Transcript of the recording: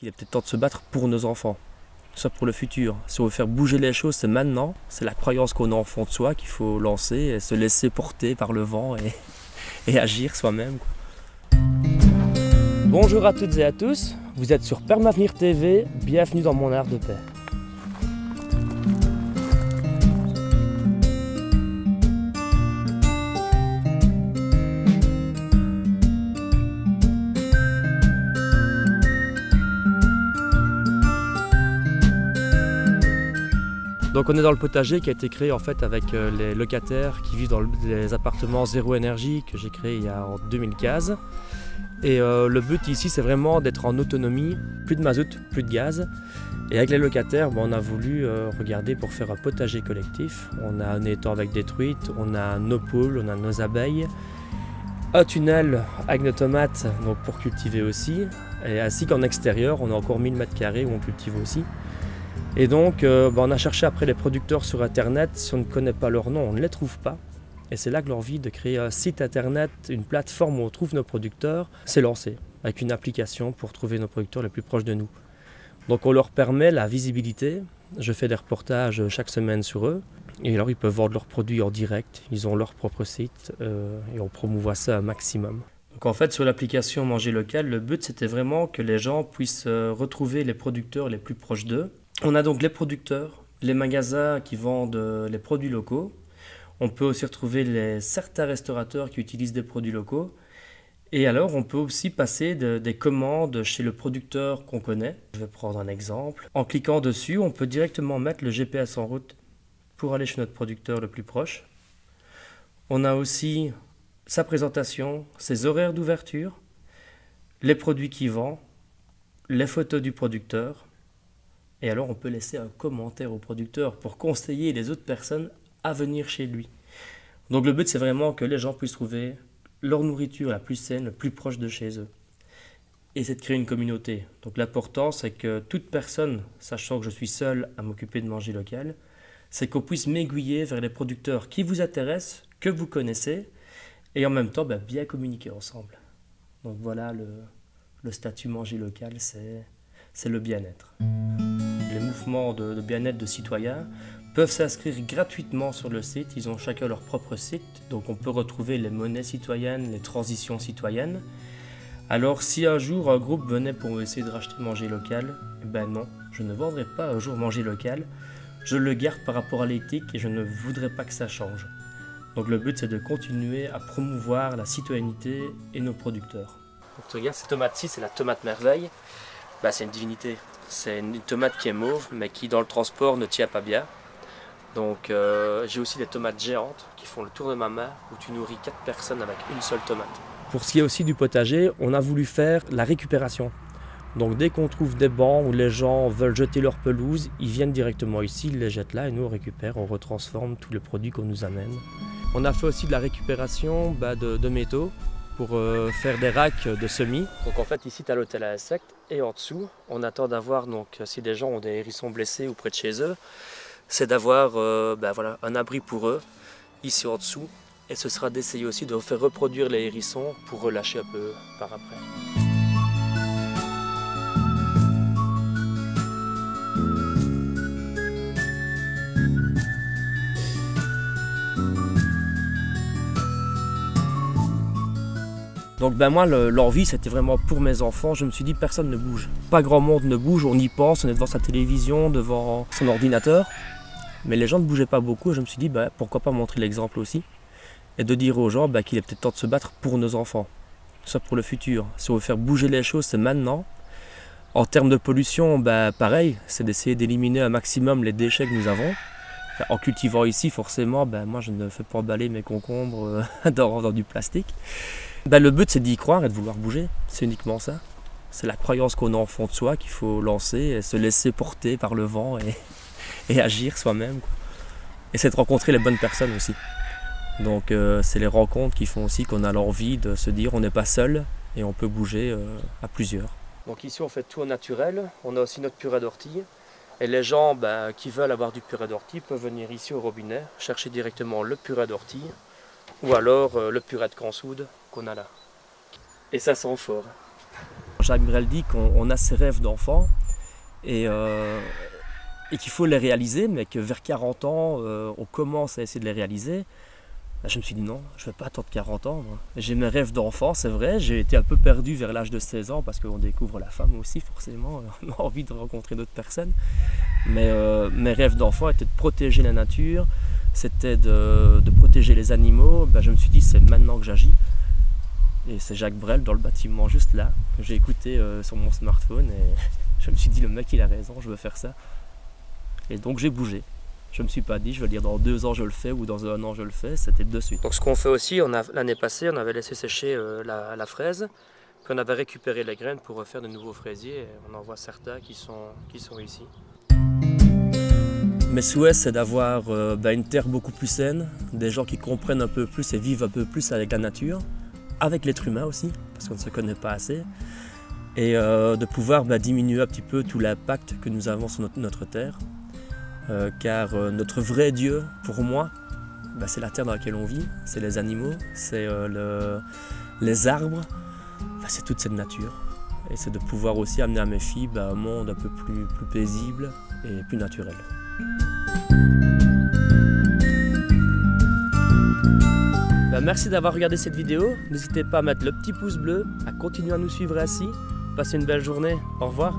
Il est peut-être temps de se battre pour nos enfants, ça pour le futur. Si on veut faire bouger les choses, c'est maintenant. C'est la croyance qu'on a en fond de soi qu'il faut lancer et se laisser porter par le vent et agir soi-même. Bonjour à toutes et à tous, vous êtes sur Permavenir TV, bienvenue dans mon art de paix. Donc on est dans le potager qui a été créé en fait avec les locataires qui vivent dans les appartements zéro énergie que j'ai créé en 2015. Et le but ici c'est vraiment d'être en autonomie, plus de mazout, plus de gaz. Et avec les locataires, on a voulu regarder pour faire un potager collectif. On a un étang avec des truites, on a nos poules, on a nos abeilles, un tunnel avec nos tomates donc pour cultiver aussi. Et ainsi qu'en extérieur, on a encore 1000 m² où on cultive aussi. Et donc, on a cherché après les producteurs sur Internet. Si on ne connaît pas leur nom, on ne les trouve pas. Et c'est là que l'envie de créer un site Internet, une plateforme où on trouve nos producteurs, s'est lancée, avec une application pour trouver nos producteurs les plus proches de nous. Donc on leur permet la visibilité. Je fais des reportages chaque semaine sur eux. Et alors ils peuvent vendre leurs produits en direct. Ils ont leur propre site et on promouvoit ça un maximum. Donc en fait, sur l'application Manger Local, le but c'était vraiment que les gens puissent retrouver les producteurs les plus proches d'eux. On a donc les producteurs, les magasins qui vendent les produits locaux. On peut aussi retrouver certains restaurateurs qui utilisent des produits locaux. Et alors, on peut aussi passer des commandes chez le producteur qu'on connaît. Je vais prendre un exemple. En cliquant dessus, on peut directement mettre le GPS en route pour aller chez notre producteur le plus proche. On a aussi sa présentation, ses horaires d'ouverture, les produits qu'il vend, les photos du producteur. Et alors on peut laisser un commentaire au producteur pour conseiller les autres personnes à venir chez lui. Donc le but c'est vraiment que les gens puissent trouver leur nourriture la plus saine, le plus proche de chez eux. Et c'est de créer une communauté. Donc l'important c'est que toute personne, sachant que je suis seul à m'occuper de Manger Local, c'est qu'on puisse m'aiguiller vers les producteurs qui vous intéressent, que vous connaissez, et en même temps bien communiquer ensemble. Donc voilà le statut Manger Local, c'est le bien-être. Les mouvements de bien-être de citoyens peuvent s'inscrire gratuitement sur le site. Ils ont chacun leur propre site, donc on peut retrouver les monnaies citoyennes, les transitions citoyennes. Alors si un jour un groupe venait pour essayer de racheter Manger Local, non, je ne vendrai pas un jour Manger Local. Je le garde par rapport à l'éthique et je ne voudrais pas que ça change. Donc le but c'est de continuer à promouvoir la citoyenneté et nos producteurs. Donc tu regardes cette tomate-ci, c'est la tomate merveille. C'est une divinité. C'est une tomate qui est mauve, mais qui dans le transport ne tient pas bien. Donc j'ai aussi des tomates géantes qui font le tour de ma main, où tu nourris 4 personnes avec une seule tomate. Pour ce qui est aussi du potager, on a voulu faire la récupération. Donc dès qu'on trouve des bancs où les gens veulent jeter leur pelouse, ils viennent directement ici, ils les jettent là et nous on récupère, on retransforme tous les produits qu'on nous amène. On a fait aussi de la récupération de métaux pour faire des racks de semis. Donc en fait ici tu as l'hôtel à insectes et en dessous on attend d'avoir, donc si des gens ont des hérissons blessés ou près de chez eux, c'est d'avoir un abri pour eux ici en dessous, et ce sera d'essayer aussi de faire reproduire les hérissons pour relâcher un peu par après. Donc moi l'envie c'était vraiment pour mes enfants. Je me suis dit personne ne bouge, pas grand monde ne bouge, on y pense, on est devant sa télévision, devant son ordinateur, mais les gens ne bougeaient pas beaucoup et je me suis dit pourquoi pas montrer l'exemple aussi et de dire aux gens qu'il est peut-être temps de se battre pour nos enfants, ça pour le futur. Si on veut faire bouger les choses, c'est maintenant. En termes de pollution, pareil, c'est d'essayer d'éliminer un maximum les déchets que nous avons. En cultivant ici forcément, moi je ne fais pas emballer mes concombres dans du plastique. Le but c'est d'y croire et de vouloir bouger, c'est uniquement ça. C'est la croyance qu'on a en fond de soi qu'il faut lancer et se laisser porter par le vent et agir soi-même. Et c'est de rencontrer les bonnes personnes aussi. Donc c'est les rencontres qui font aussi qu'on a l'envie de se dire on n'est pas seul et on peut bouger à plusieurs. Donc ici on fait tout au naturel, on a aussi notre purée d'ortie. Et les gens qui veulent avoir du purée d'ortie peuvent venir ici au robinet, chercher directement le purée d'ortie ou alors le purée de cansoude qu'on a là. Et ça sent fort. Jacques Brel dit qu'on a ses rêves d'enfant et qu'il faut les réaliser, mais que vers 40 ans, on commence à essayer de les réaliser. Là, je me suis dit non, je ne vais pas attendre 40 ans. J'ai mes rêves d'enfant, c'est vrai, j'ai été un peu perdu vers l'âge de 16 ans parce qu'on découvre la femme aussi, forcément, on a envie de rencontrer d'autres personnes. Mais mes rêves d'enfant étaient de protéger la nature, c'était de protéger les animaux. Je me suis dit c'est maintenant que j'agis. Et c'est Jacques Brel dans le bâtiment juste là, que j'ai écouté sur mon smartphone et je me suis dit le mec il a raison, je veux faire ça. Et donc j'ai bougé. Je ne me suis pas dit je vais dire dans 2 ans je le fais ou dans 1 an je le fais, c'était de suite. Donc ce qu'on fait aussi, l'année passée on avait laissé sécher la fraise, puis on avait récupéré les graines pour refaire de nouveaux fraisiers et on en voit certains qui sont ici. Mes souhaits c'est d'avoir une terre beaucoup plus saine, des gens qui comprennent un peu plus et vivent un peu plus avec la nature. Avec l'être humain aussi, parce qu'on ne se connaît pas assez, et de pouvoir diminuer un petit peu tout l'impact que nous avons sur notre terre, car notre vrai Dieu, pour moi, c'est la terre dans laquelle on vit, c'est les animaux, c'est les arbres, c'est toute cette nature, et c'est de pouvoir aussi amener à mes filles un monde un peu plus paisible et plus naturel. Merci d'avoir regardé cette vidéo, n'hésitez pas à mettre le petit pouce bleu, à continuer à nous suivre ainsi. Passez une belle journée, au revoir.